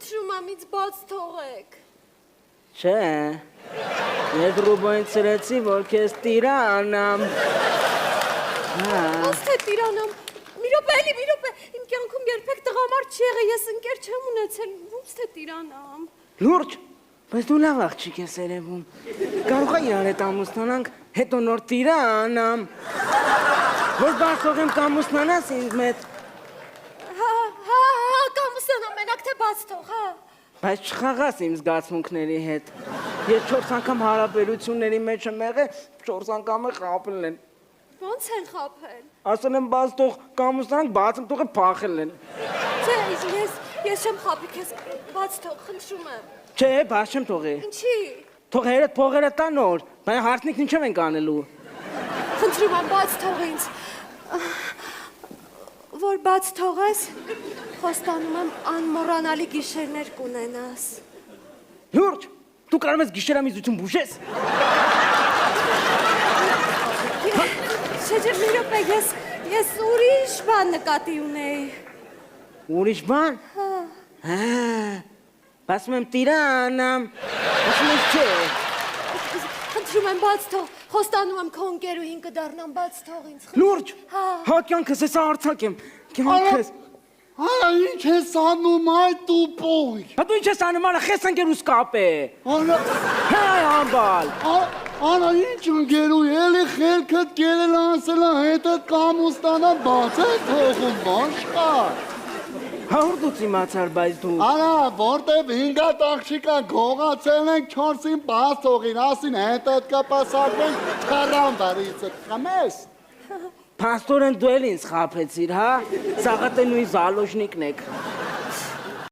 Խնդրում եմ ինձ բաց թողեք։ Չէ, ես Ռուբոյին ծրեցի, որ քեզ տիրանամ։ Ոնց թե տիրանամ։ Մի րոպե, իմ կյանքում երբեք տղամարդ չի եղել, ես ընկեր չեմ ունեցել, ոնց թե տիրանամ։ Լուրջ, բայց դու լավ աղջիկ ես երևում։ Կարող է իրար հետ ամուսնանանք, հետո նոր տիրանամ։ Որ բաց թողեմ կամուսնանաս ինձ մեծ։ Հա, կամուսնանամ, մենակ թե բաց թող, հա։ Բայց չխաղաս իմ զգացմունքների հետ։ Ես 4 անգամ հարաբերությունների մեջ եմ եղել, 4 անգամ է խաբել են։ Ոնց են խաբել։ Ասել եմ բաց թող կամուսնանանք, բացում թողը փախել են։ Չէ, ես չեմ խաբի քեզ, բաց թող, խնդրում եմ։ Չէ, բաց չեմ թողի։ Ինչի։ Թող հերդ փողերը տա նոր, բայց հարցնիքն ինչով ենք անելու։ Խնդրում եմ, բաց թող ինձ։ Որ բաց թողես, խոստանում եմ անմոռանալի գիշերներ կունենաս։ Լուրջ, դու կարող ես գիշերամիզություն բուժես։ Չէ, մի րոպե, ես ուրիշ բան նկատի ունեի։ Ուրիշ բան։ Հա։ Ասում եմ տիրանամ։ Ասում ես չէ։ Խնդրում եմ, բաց թող, խոստանում եմ քո ընկերուհին կդառնամ, բաց թող ինձ։ Լուրջ, հա կյանքս ես արձակ եմ, կյանքս։ Արա ինչ ես անում այդ տուպոյ։ Հա դու ինչ ես անում, արա խես ընկերուս կապ է։ Հա ամբալ։ Արա ինչ ընկերու, էլի խելքդ կերել անսել հետդ կամուստանա բաց է թողում, բաշկար։ Հա ուր դուց իմացար, բայց դու։ Արա, որտև 5 աղջիկա գողացել ենք 4-ին բաց թողին, ասին հետդ կպասակվենք քարան բարիցը, խմես։ Պաստորեն դու էլ ինձ խապեցիր, հա։ Սաղատենուի զալոժնիկն եք։